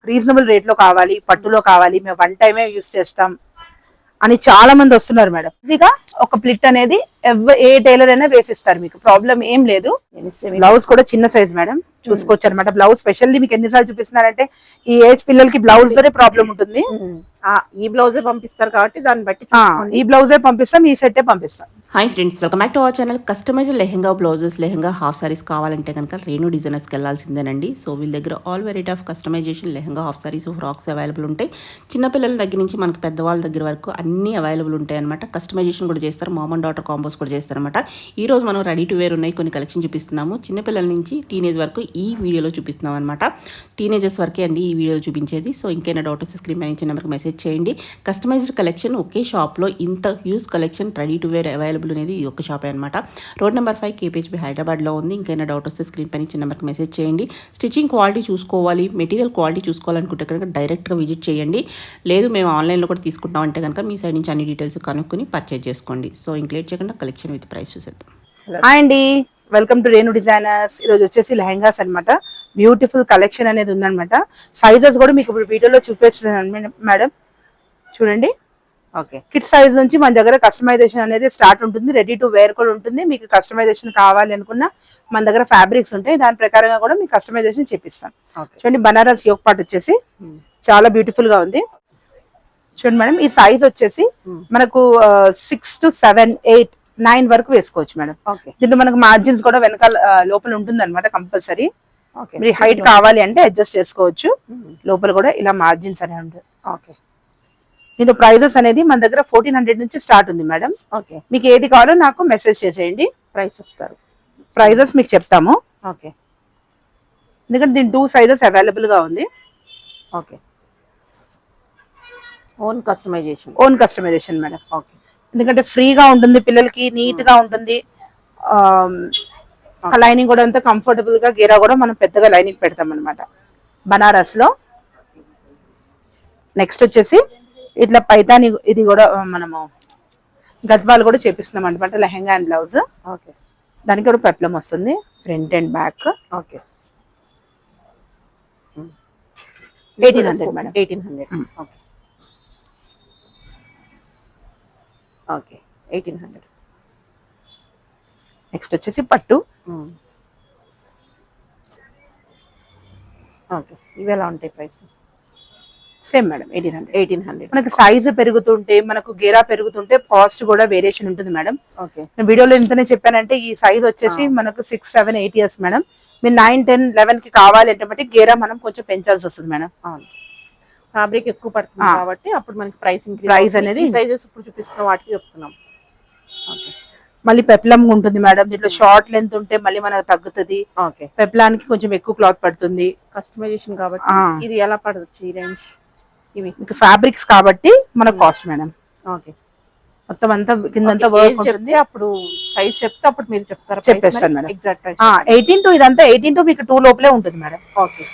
Reasonable rate లో కావాలి, పట్టులో కావాలి, మేము 1 టైమే యూస్ చేస్తాం అని చాలా మంది వస్తున్నారు మేడం. ఈజీగా ఒక ప్లిట్ అనేది ఏ టైలర్ అయినా వేసిస్తారు, మీకు ప్రాబ్లం ఏం లేదు. బ్లౌజ్ కూడా చిన్న సైజ్ మేడం, చూసుకోవచ్చు అనమాట. బ్లౌజ్ స్పెషల్లీ మీకు ఎన్నిసార్లు చూపిస్తున్నారంటే ఈ ఏజ్ పిల్లలకి బ్లౌజ్ తోనే ప్రాబ్లం ఉంటుంది. ఈ బ్లౌజే పంపిస్తారు కాబట్టి దాన్ని బట్టి ఈ బ్లౌజే పంపిస్తాం, ఈ సెట్టే పంపిస్తాం. Hi friends, welcome back to our channel. Customized lehenga blouses, lehenga half saris కావాలంటే కనుక రేణు డిజైనర్స్కి వెళ్ళాల్సిందేనండి. సో వీళ్ళ దగ్గర all variety of customization lehenga, half saris, frocks available ఉంటాయి. చిన్నపిల్లల దగ్గర నుంచి మనకి పెద్దవాళ్ళ దగ్గర వరకు అన్నీ అవైలబుల్ ఉంటాయి అనమాట. కస్టమైజేషన్ కూడా చేస్తారు, మామ్ అండ్ డాటర్ కాంబోస్ కూడా చేస్తారనమాట. ఈ రోజు మనం రెడీ టు వేర్ ఉన్నాయి కొన్ని కలెక్షన్ చూపిస్తున్నాము. చిన్నపిల్లల నుంచి టీనేజ్ వరకు ఈ వీడియోలో చూపిస్తున్నాం అనమాట. టీనేజర్స్ వరకే అండి ఈ వీడియోలో చూపించేది. సో ఇంకైనా డౌట్స్ స్క్రీన్ పై నుంచి నెంబర్కి మెసేజ్ చేయండి. కస్టమైజ్డ్ కలెక్షన్ ఒకే షాప్లో ఇంత huge collection ready to wear available అనేది ఈ ఒక్క షాపే అనమాట. రోడ్ నెంబర్ 5 కేపీహెచ్బీ హైదరాబాద్లో ఉంది. ఇంకైనా డౌట్ వస్తే స్క్రీన్ పై నుంచి నెంబర్కి మెసేజ్ చేయండి. స్టిచ్చింగ్ క్వాలిటీ చూసుకోవాలి, మెటీరియల్ క్వాలిటీ చూసుకోవాలనుకుంటే కనుక డైరెక్ట్గా విజిట్ చేయండి. లేదు మేము ఆన్లైన్లో కూడా తీసుకుంటాం అంటే కనుక మీ సైడ్ నుంచి అన్ని డీటెయిల్స్ కనుక్కొని పర్చేజ్ చేసుకోండి. సో ఇంక్లేట్ చేయకుండా కలెక్షన్ విత్ ప్రైస్ చూసేద్దాం. హాయ్ అండి, వెల్కమ్ టు రేణు డిజైనర్స్. ఈరోజు వచ్చేసి లెహంగాస్ అనమాట. బ్యూటిఫుల్ కలెక్షన్ అనేది ఉందన్నమాట. సైజెస్ కూడా మీకు ఇప్పుడు వీడియోలో చూపిస్తున్నాను మేడం, చూడండి. ఓకే, కిడ్ సైజ్ నుంచి మన దగ్గర కస్టమైజేషన్ అనేది స్టార్ట్ ఉంటుంది. రెడీ టు వేర్ కూడా ఉంటుంది. మీకు కస్టమైజేషన్ కావాలి అనుకున్న మన దగ్గర ఫ్యాబ్రిక్స్ ఉంటాయి, దాని ప్రకారంగా కూడా మీకు కస్టమైజేషన్ చేపిస్తాం. చూడండి, బనారస్ యోగ్ పార్ట్ వచ్చేసి చాలా బ్యూటిఫుల్ గా ఉంది. చూడండి మేడం, ఈ సైజ్ వచ్చేసి మనకు 6 to 7, 8, 9 వరకు వేసుకోవచ్చు మేడం. దీంట్లో మనకు మార్జిన్స్ కూడా వెనకాల లోపల ఉంటుంది అనమాట కంపల్సరీ. మీరు హైట్ కావాలి అంటే అడ్జస్ట్ చేసుకోవచ్చు. లోపల కూడా ఇలా మార్జిన్స్ అనేవి ఉంటాయి. ఓకే, దీంట్లో ప్రైజెస్ అనేది మన దగ్గర 1400 నుంచి స్టార్ట్ ఉంది మేడం. ఓకే, మీకు ఏది కావాలో నాకు మెసేజ్ చేసేయండి, ప్రైస్ చెప్తారు. ప్రైజెస్ మీకు చెప్తాము. ఓకే, ఎందుకంటే దీని 2 సైజెస్ అవైలబుల్ గా ఉంది. Okay, own customization madam. Okay, ఎందుకంటే ఫ్రీగా ఉంటుంది, పిల్లలకి నీట్ గా ఉంటుంది. లైనింగ్ కూడా అంతా కంఫర్టబుల్ గా, గేరా కూడా మనం పెద్దగా లైనింగ్ పెడతాం అనమాట బనారస్ లో. నెక్స్ట్ వచ్చేసి ఇట్లా పైతాని, ఇది కూడా మనము గద్వాలు కూడా చేపిస్తున్నాం అనమాట. Lehenga and blouse. ఓకే, దానికి కూడా పెప్లం వస్తుంది, front and back. Okay, 1800 madam. 1800. Okay, okay, 1800. Next వచ్చేసి పట్టు. ఓకే, ఇవి ఎలా ఉంటాయి ప్రైస్? Same madam, 1800. మనకి సైజ్ పెరుగుతుంటే, మనకు గేరా పెరుగుతుంటే కాస్ట్ కూడా వేరియేషన్ ఉంటుంది మేడం. ఓకే, వీడియోలో ఎంతనే చెప్పానంటే ఈ సైజ్ వచ్చేసి మనకు 6, 7, 8 ఇయర్స్ మేడం. మీరు 9, 10, 11 కి కావాలి అంటే బట్టి గేరా మనం కొంచెం పెంచాల్సి వస్తుంది మేడం. ఫ్యాబ్రిక్ ఎక్కువ పడుతుంది కాబట్టి అప్పుడు మనకి ప్రైస్ అనేది సైజెస్ ఇప్పుడు చూపిస్తున్న వాటికి చెప్తున్నాం. ఓకే, మళ్ళీ పెప్లం ఉంటుంది మేడం. దీంట్లో షార్ట్ లెంత్ ఉంటే మళ్ళీ మనకు తగ్గుతుంది. ఓకే, పెప్లానికి కొంచెం ఎక్కువ క్లాత్ పడుతుంది. కస్టమైజేషన్ కాబట్టి ఇది ఎలా పడవచ్చు ఈ రేంజ్? ఇవి మీకు ఫ్యాబ్రిక్స్ కాబట్టి మనకు కాస్ట్ మేడం. ఓకే, మొత్తం అంతా కిందంతా వర్క్ ఉంటుంది. అప్పుడు సైజ్ చెప్తే అప్పుడు మీరు చెప్తారా? చెప్పేస్తాను మేడం. ఎగ్జాక్ట్ ప్రైస్ 18 to ఇదంతా 18 to మీకు 2 లోపలే ఉంటుంది మేడం. ఓకే,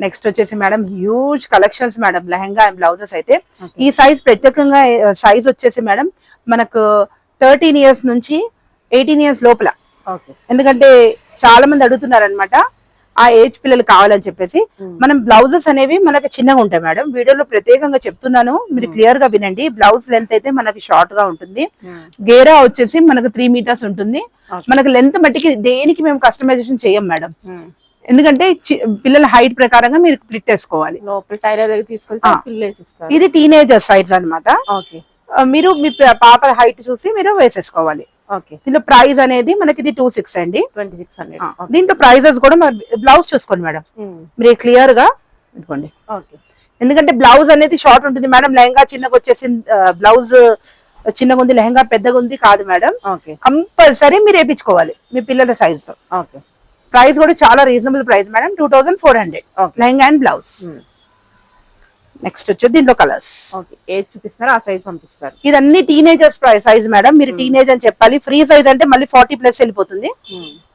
నెక్స్ట్ వచ్చేసి madam huge collections madam, lehenga and blouses అయితే. ఈ సైజ్ ప్రత్యేకంగా సైజ్ వచ్చేసి మేడం మనకు 13 ఇయర్స్ నుంచి 18 ఇయర్స్ లోపల. ఓకే, ఎందుకంటే చాలా మంది అడుగుతున్నారు అనమాట ఆ ఏజ్ పిల్లలు కావాలని చెప్పేసి. మనం బ్లౌజెస్ అనేవి మనకి చిన్నగా ఉంటాయి మేడం. వీడియోలో ప్రత్యేకంగా చెప్తున్నాను, మీరు క్లియర్ గా వినండి. బ్లౌజ్ లెంత్ అయితే మనకి షార్ట్ గా ఉంటుంది. గేరా వచ్చేసి మనకు 3 మీటర్స్ ఉంటుంది. మనకు లెంత్ మట్టికి దేనికి మేము కస్టమైజేషన్ చేయం మేడం. ఎందుకంటే పిల్లల హైట్ ప్రకారంగా మీరు స్ప్లిట్ వేసుకోవాలి. లోపల టైలర్ దగ్గర తీసుకెళ్తే ఫిల్ వేసిస్తారు. ఇది టీనేజర్ సైజ్ అనమాట. ఓకే, మీరు మీ పాప హైట్ చూసి మీరు వేసేసుకోవాలి. ఓకే, దీంట్లో ప్రైస్ అనేది మనకి ఇది 26 అండి. 2600. దీంట్లో ప్రైజెస్ కూడా బ్లౌజ్ చూసుకోండి మేడం, మీరు క్లియర్ గా ఇదిగోండి. ఓకే, ఎందుకంటే బ్లౌజ్ అనేది షార్ట్ ఉంటుంది మేడం. లెహంగా చిన్నగా వచ్చేసి బ్లౌజ్ చిన్నగా ఉంది, లెహంగా పెద్దగా ఉంది కాదు మేడం. ఓకే, కంపల్సరీ మీరు వేయించుకోవాలి మీ పిల్లల సైజ్ తో. ఓకే, ప్రైస్ కూడా చాలా reasonable price madam, 2400 lehenga and blouse. Next వచ్చేది దీంట్లో కలర్స్. ఓకే, ఏది చూపిస్తారో ఆ సైజ్ పంపిస్తారు. ఇదన్నీ టీనేజర్స్ సైజ్ మేడం. మీరు టీనేజ్ అని చెప్పాలి. ఫ్రీ సైజ్ అంటే మళ్ళీ 40+ వెళ్ళిపోతుంది.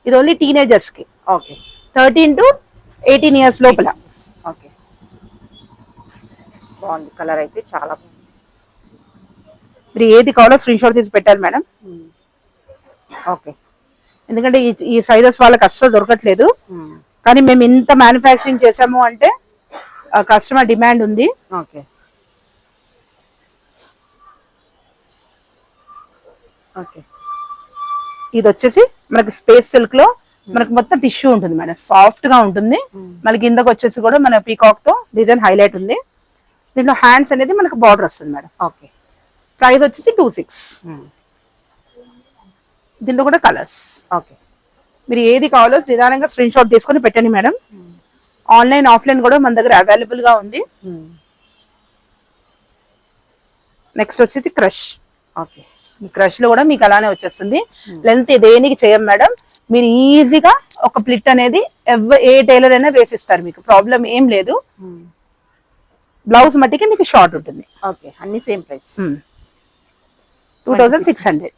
ఇది ఓన్లీ టీనేజర్స్ కి. ఓకే, 13 to 18 ఇయర్స్ లోపల. ఓకే, బాగుంది కలర్ అయితే చాలా బాగుంది. మీరు ఏది కావాలో స్క్రీన్ షాట్ తీసి పెట్టాలి మేడం. ఓకే, ఎందుకంటే ఈ సైజెస్ వాళ్ళకి అస్సలు దొరకట్లేదు. కానీ మేము ఇంత మ్యానుఫ్యాక్చరింగ్ చేసాము అంటే కస్టమర్ డిమాండ్ ఉంది. Okay okay. ఇది వచ్చేసి మనకి స్పేస్ సిల్క్ లో మనకి మొత్తం టిష్యూ ఉంటుంది మేడం, సాఫ్ట్ గా ఉంటుంది. మనకి కిందకి వచ్చేసి కూడా మన పీకాక్ తో డిజైన్ హైలైట్ ఉంది. దీంట్లో హ్యాండ్స్ అనేది మనకు బార్డర్ వస్తుంది మేడం. ఓకే. ప్రైస్ వచ్చేసి 26. దీంట్లో కూడా కలర్స్. ఓకే. మీరు ఏది కావాలో నిదానంగా స్క్రీన్ షాట్ తీసుకొని పెట్టండి మేడం. ఆన్లైన్ ఆఫ్లైన్ కూడా మన దగ్గర అవైలబుల్ గా ఉంది. నెక్స్ట్ వచ్చేసి క్రష్. ఓకే. క్రష్ లో కూడా మీకు అలానే వచ్చేస్తుంది. లెంత్ దేనికి చేయం మేడం, మీరు ఈజీగా ఒక ప్లిట్ అనేది ఏ టైలర్ అయినా వేసిస్తారు, మీకు ప్రాబ్లం ఏం లేదు. బ్లౌజ్ మట్టికి మీకు షార్ట్ ఉంటుంది. ఓకే. అన్ని సేమ్ ప్రైస్ 2600.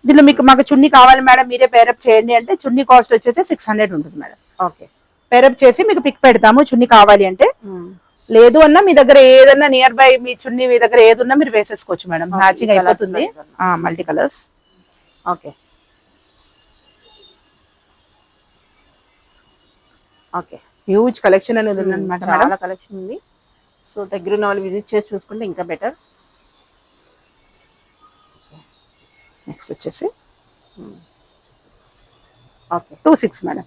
దీనిలో మీకు మాకు చున్నీ కావాలి మేడం, మీరే పేరప్ చేయండి అంటే చున్నీ కాస్ట్ వచ్చేసి 600 ఉంటుంది మేడం. ఓకే. పేరప్ చేసి మీకు పిక్ పెడతాము చున్నీ కావాలి అంటే. లేదు అన్నా మీ దగ్గర ఏదన్నా నియర్ బై మీ చున్నీ మీ దగ్గర ఏది ఉన్నా మీరు వేసేసుకోవచ్చు మేడం, మ్యాచింగ్ అయిపోతుంది. Multi colours. Okay. Okay. Huge collection అనేది ఉందన్నమాట. చాలా కలెక్షన్ ఉంది. సో దగ్గర ఉన్న వాళ్ళు విజిట్ చేసి చూసుకుంటే ఇంకా బెటర్. నెక్స్ట్ వచ్చేసి ఓకే 26 మేడం.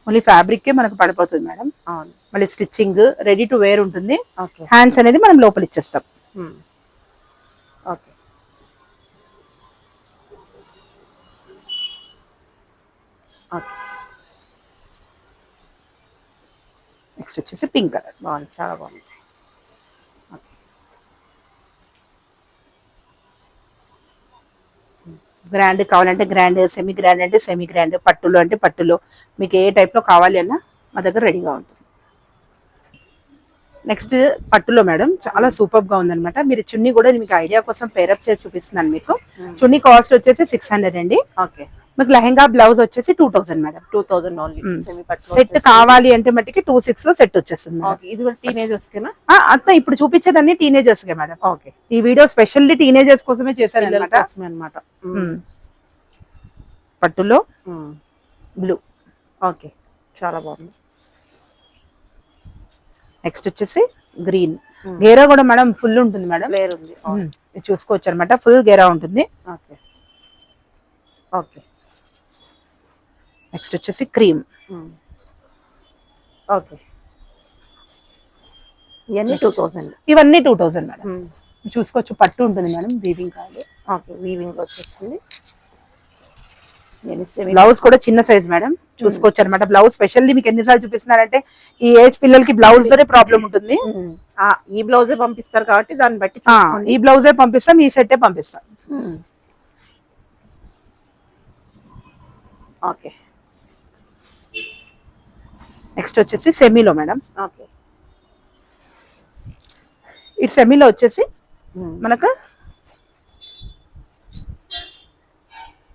ఓన్లీ ఫ్యాబ్రిక్ కే మనకు పడిపోతుంది మేడం. అవును. మళ్ళీ స్టిచ్చింగ్ రెడీ టు వేర్ ఉంటుంది. ఓకే. హ్యాండ్స్ అనేది మనం లోపల ఇచ్చేస్తాం. ఓకే. ఓకే. నెక్స్ట్ వచ్చేసి పింక్ కలర్. బాగుంది, చాలా బాగుంది. ఓకే. గ్రాండ్ కావాలంటే గ్రాండ్, సెమీ గ్రాండ్ అంటే సెమీ గ్రాండ్, పట్టులో అంటే పట్టులో, మీకు ఏ టైప్ లో కావాలి అన్నా మా దగ్గర రెడీగా ఉంటుంది. నెక్స్ట్ పట్టులో మేడం చాలా సూపర్ గా ఉందన్నమాట. మీరు చున్నీ కూడా మీకు ఐడియా కోసం పేరప్ చేసి చూపిస్తున్నాను మీకు. చున్నీ కాస్ట్ వచ్చేసి 600 అండి. ఓకే. మీకు లెహంగా బ్లౌజ్ వచ్చేసి 2000 మేడం. 2000 ఓన్లీ. సెట్ కావాలి అంటే మట్టికి 26 లో సెట్ వచ్చేస్తుంది. ఇది కూడా టీనేజర్స్ కేనా? అంతా ఇప్పుడు చూపించేదాన్ని టీనేజర్స్ కే మేడం. ఓకే. ఈ వీడియో స్పెషల్లీ టీనేజర్స్ కోసమే చేశారు అన్నమాట. పట్టులో బ్లూ. ఓకే. చాలా బాగుంది. నెక్స్ట్ వచ్చేసి గ్రీన్. గేరా కూడా మేడం ఫుల్ ఉంటుంది మేడం, లేయర్ ఉంది. చూసుకోవచ్చు అనమాట, ఫుల్ గేరా ఉంటుంది. ఓకే. ఓకే. నెక్స్ట్ వచ్చేసి క్రీమ్. ఓకే. ఇవన్నీ 2000. ఇవన్నీ 2000 మేడం. చూసుకోవచ్చు, పట్టు ఉంటుంది మేడం, వీవింగ్ కాదు. ఓకే. వీవింగ్ వచ్చేస్తుంది. బ్లౌజ్ కూడా చిన్న సైజ్ మేడం, చూసుకోవచ్చు అనమాట. బ్లౌజ్ స్పెషల్లీ మీకు ఎన్నిసార్లు చూపిస్తున్నారంటే ఈ ఏజ్ పిల్లలకి బ్లౌజ్ తోనే ప్రాబ్లం ఉంటుంది. ఈ బ్లౌజే పంపిస్తారు కాబట్టి దాన్ని బట్టి ఈ బ్లౌజే పంపిస్తాం, ఈ సెట్టే పంపిస్తాం. ఓకే. నెక్స్ట్ వచ్చేసి సెమీలో మేడం. ఓకే. ఇటు సెమీలో వచ్చేసి మనకు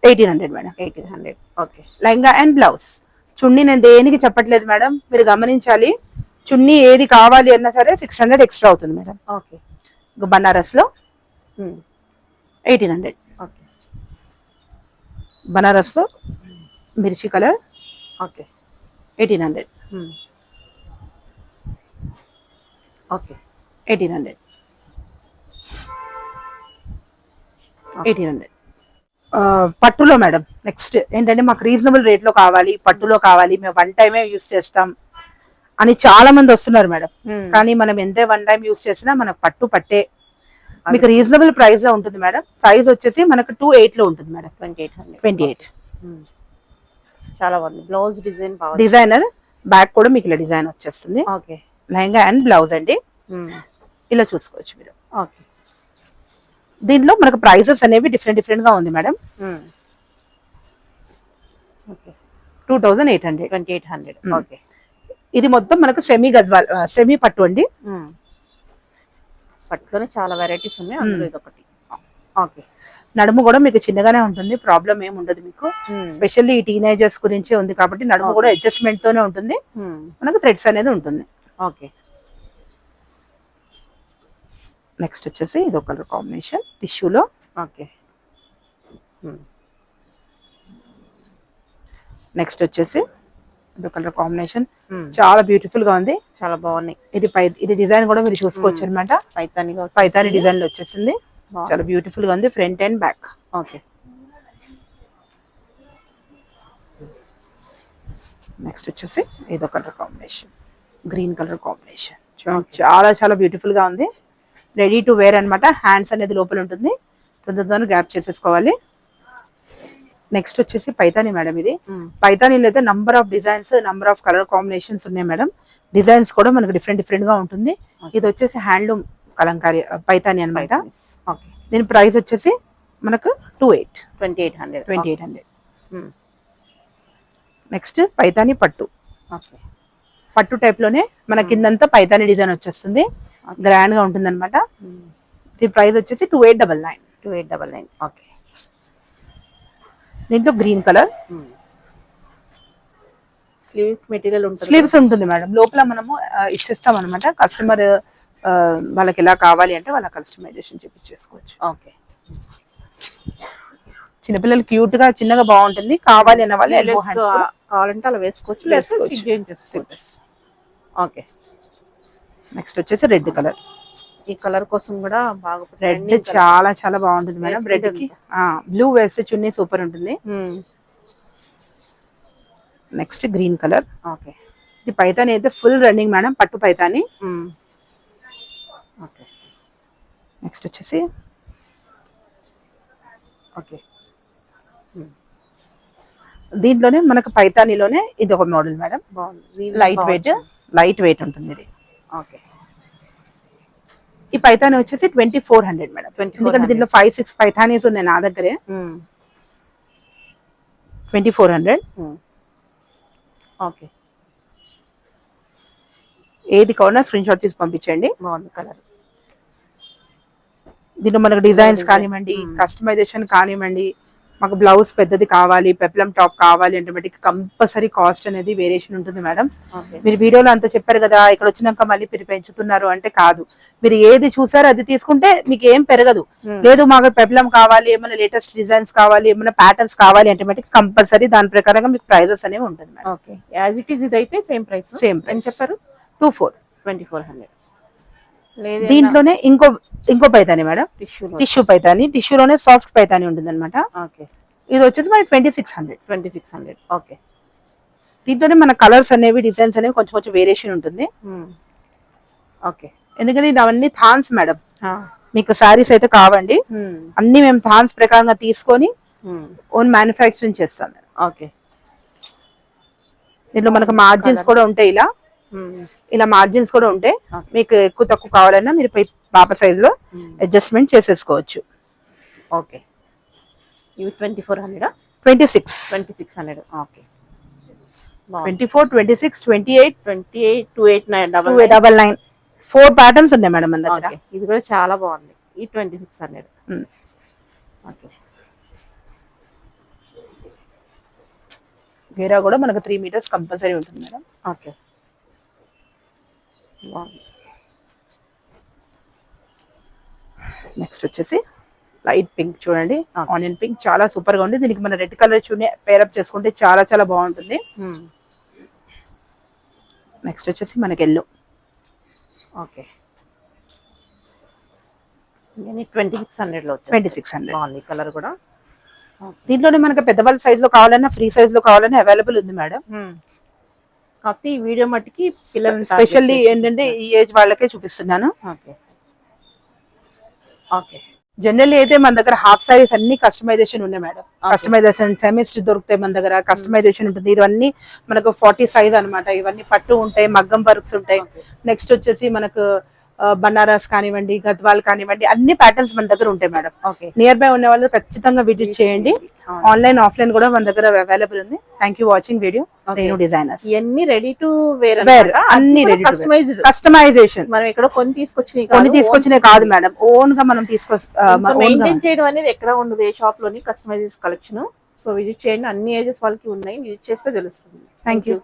1800 madam. 1800. Okay. Lehenga and blouse. Chunni నేను దేనికి చెప్పట్లేదు మేడం, మీరు గమనించాలి. చున్నీ ఏది కావాలి అన్నా సరే 600 ఎక్స్ట్రా అవుతుంది మేడం. ఓకే. బనారస్ లో 1800. ఓకే. బనారస్ లో మిర్చి కలర్. ఓకే. 1800. ఓకే. 1800. 1800. పట్టులో మేడం నెక్స్ట్ ఏంటంటే మాకు రీజనబుల్ రేట్ లో కావాలి, పట్టులో కావాలి, మేము వన్ టైమే యూస్ చేస్తాం అని చాలా మంది వస్తున్నారు మేడం. కానీ మనం ఎంత వన్ టైం యూస్ చేసినా మనకు పట్టు పట్టే, మీకు రీజనబుల్ ప్రైస్ లో ఉంటుంది మేడం. ప్రైస్ వచ్చేసి మనకు 28 లో ఉంటుంది మేడం. 28. చాలా బాగుంది. బ్లౌజ్ డిజైన్ బాగుంది. డిజైనర్ బ్యాక్ కూడా మీకు ఇలా డిజైన్ వచ్చేస్తుంది. ఓకే. లెహంగా అండ్ బ్లౌజ్ అండి, ఇలా చూసుకోవచ్చు మీరు. ఓకే. దీంట్లో మనకు ప్రైజెస్ అనేవి డిఫరెంట్ గా ఉంది మేడం. 2800. 2800. ఓకే. ఇది మొత్తం మనకు సెమీ గద్వాల్, సెమీ పట్టు అండి. పట్టులోనే చాలా వెరైటీస్ ఉన్నాయి, అందులో ఇది ఒకటి. ఓకే. నడుము కూడా మీకు చిన్నగానే ఉంటుంది, ప్రాబ్లం ఏమి ఉండదు మీకు. స్పెషల్లీ ఈ టీనేజర్స్ గురించే ఉంది కాబట్టి నడుము కూడా అడ్జస్ట్మెంట్ తోనే ఉంటుంది, మనకు థ్రెడ్స్ అనేది ఉంటుంది. ఓకే. నెక్స్ట్ వచ్చేసి ఇది ఒక కలర్ కాంబినేషన్ టిష్యూలో. ఓకే. నెక్స్ట్ వచ్చేసి ఇది కలర్ కాంబినేషన్ చాలా బ్యూటిఫుల్ గా ఉంది. చాలా బాగున్నాయి. ఇది డిజైన్ కూడా మీరు చూసుకోవచ్చు అనమాట. పైతాని డిజైన్ లో వచ్చేసింది. చాలా బ్యూటిఫుల్ గా ఉంది front and back. Okay. Next వచ్చేసి ఇదో colour combination, green colour combination. చాలా చాలా బ్యూటిఫుల్ గా ఉంది. రెడీ టు వేర్ అనమాట. హ్యాండ్స్ అనేది లోపల ఉంటుంది, తొందరగా గ్రాప్ చేసేసుకోవాలి. నెక్స్ట్ వచ్చేసి పైతాని మేడం. ఇది పైతానీలో అయితే number of designs, number of colour combinations ఉన్నాయి మేడం. డిజైన్స్ కూడా మనకు డిఫరెంట్ డిఫరెంట్ గా ఉంటుంది. ఇది వచ్చేసి హ్యాండ్లూమ్ కలంకారీ పైతాని అనమాట. దీని ప్రైస్ వచ్చేసి మనకు 2800. నెక్స్ట్ పైతాని పట్టు. పట్టు టైప్ లోనే మన కిందంతా పైతాని డిజైన్ వచ్చేస్తుంది. గ్రాండ్ గా ఉంటుంది అనమాట. దీని ప్రైస్ వచ్చేసి 2899. ఓకే. దీంట్లో గ్రీన్ కలర్ స్లీవ్స్ ఉంటుంది మేడం. లోపల మనము ఇచ్చేస్తాం అనమాట. కస్టమర్ వాళ్ళకి ఎలా కావాలి అంటే వాళ్ళ కస్టమైజేషన్ చేపించేసుకోవచ్చు. ఓకే. చిన్నపిల్లలు క్యూట్ గా చిన్నగా బాగుంటుంది. కావాలి అన్న వాళ్ళు కావాలంటే అలా వేసుకోవచ్చు. ఓకే. నెక్స్ట్ వచ్చేసి రెడ్ కలర్. ఈ కలర్ కోసం కూడా బాగా రెడ్ చాలా చాలా బాగుంటుంది మేడం. రెడ్ కి బ్లూ వేస్తే చున్నీ సూపర్ ఉంటుంది. Next green colour. ఓకే. ఇది పైతాని అయితే ఫుల్ రన్నింగ్ మేడం, పట్టు పైతాని. ఓకే. నెక్స్ట్ వచ్చేసి ఓకే. దీంట్లోనే మనకు పైతానిలోనే ఇది ఒక మోడల్ మేడం. లైట్ వెయిట్ ఉంటుంది ఇది. ఓకే. ఈ పైతాని వచ్చేసి 2400 మేడం. ఎందుకంటే దీంట్లో 5-6 పైతానీస్ ఉన్నాయి నా దగ్గరే. 2400. ఓకే. ఏది కావాలన్నా స్క్రీన్ షాట్ తీసి పంపించండి. బాగుంది కలర్. దీంట్లో మనకు డిజైన్స్ కానివ్వండి, కస్టమైజేషన్ కానివ్వండి, మాకు బ్లౌజ్ పెద్దది కావాలి, పెప్లం టాప్ కావాలి అంటే మటుకు కంపల్సరీ కాస్ట్ అనేది వేరియేషన్ ఉంటుంది మేడం. మీరు వీడియోలో అంతా చెప్పారు కదా, ఇక్కడ వచ్చినాక మళ్ళీ మీరు పెంచుతున్నారు అంటే కాదు. మీరు ఏది చూసారో అది తీసుకుంటే మీకు ఏం పెరగదు. లేదు మాకు పెప్లం కావాలి, ఏమైనా లేటెస్ట్ డిజైన్స్ కావాలి, ఏమైనా ప్యాటర్న్స్ కావాలి అంటే మటుకు కంపల్సరీ దాని ప్రకారంగా మీకు ప్రైజెస్ అనేవి ఉంటుంది madam. Okay. As it is ఇదైతే సేమ్ ప్రైస్ చెప్పారు. 2400. దీంట్లోనే ఇంకో పైతాని మేడం, టిష్యూ పైతాని. టిష్యూలోనే సాఫ్ట్ పైతాని ఉంటుంది అనమాట. ఇది వచ్చేసి మరి 2600. ఓకే. దీంట్లోనే మన కలర్స్ అనేవి, డిజైన్స్ అనేవి కొంచెం కొంచెం వేరియేషన్ ఉంటుంది. ఓకే. ఎందుకంటే ఇది అవన్నీ థాన్స్ మేడం. మీకు సారీస్ అయితే కావండి, అన్ని మేము థాన్స్ ప్రకారంగా తీసుకొని ఓన్ మ్యానుఫ్యాక్చరింగ్ చేస్తాం. ఓకే. దీంట్లో మనకు మార్జిన్స్ కూడా ఉంటాయి. ఇలా మార్జిన్స్ కూడా ఉంటాయి. మీకు ఎక్కువ తక్కువ కావాలన్నా మీరు పాప సైజ్ లో అడ్జస్ట్మెంట్ చేసేసుకోవచ్చు. ఓకే. ఇవి 2400. 2600. ఓకే. 24, 26, 28, 2899. 4 ప్యాటర్న్స్ ఉన్నాయి మేడం మన దగ్గర. ఇది కూడా చాలా బాగుంది. ఈ 2600. ఓకే. గేరా కూడా మనకు 3 మీటర్స్ కంపల్సరీ ఉంటుంది మేడం. ఓకే. నెక్స్ట్ వచ్చేసి లైట్ పింక్ చూడండి, ఆనియన్ పింక్ చాలా సూపర్ గా ఉంది. దీనికి మన రెడ్ కలర్ చూడండి పేరప్ చేసుకుంటే చాలా చాలా బాగుంటుంది. నెక్స్ట్ వచ్చేసి మనకి ఎల్లో. ఓకే. 2600 లో 2600 బాగుంది కలర్ కూడా. దీంట్లోనే మనకి పెద్దవాళ్ళ సైజ్ లో కావాలన్నా, ఫ్రీ సైజ్ లో కావాలన్నా అవైలబుల్ ఉంది మేడం. కాకపోతే ఈ వీడియో మట్టికి పిల్లలు స్పెషల్లీ ఏంటంటే ఈ ఏజ్ వాళ్ళకే చూపిస్తున్నాను. ఓకే. జనరల్లీ అయితే మన దగ్గర హాఫ్ సారీస్ అన్ని కస్టమైజేషన్ ఉన్నాయి మేడం. కస్టమైజేషన్ సెమిస్టర్ దొరుకుతాయి మన దగ్గర, కస్టమైజేషన్ ఉంటుంది. ఇవన్నీ మనకు 40 సైజ్ అనమాట. ఇవన్నీ పట్టు ఉంటాయి, మగ్గం వర్క్స్ ఉంటాయి. నెక్స్ట్ వచ్చేసి మనకు బనారస్ కానివ్వండి, గద్వాల్ కానివ్వండి, అన్ని ప్యాటర్న్స్ మన దగ్గర ఉంటాయి మేడం. నియర్ బై ఉన్న వాళ్ళు ఖచ్చితంగా విజిట్ చేయండి. ఆన్లైన్ ఆఫ్లైన్ కూడా మన దగ్గర అవైలబుల్ ఉంది. Thank you watching video. Renu designers. ఇవన్నీ రెడీ టు వేర్, అన్ని రెడీ కస్టమైజేషన్. మనం ఇక్కడ కొన్ని తీసుకొచ్చినాయి కాదు మేడం, ఓన్ గా మనం మెయింటైన్ చేయడం అనేది ఎక్కడ ఉండదు ఏ షాప్ లోని కస్టమైజేషన్ కలెక్షన్. సో విజిట్ చేయండి. అన్ని ఏజెస్ వాళ్ళకి ఉన్నాయి, విజిట్ చేస్తే తెలుస్తుంది. Thank you.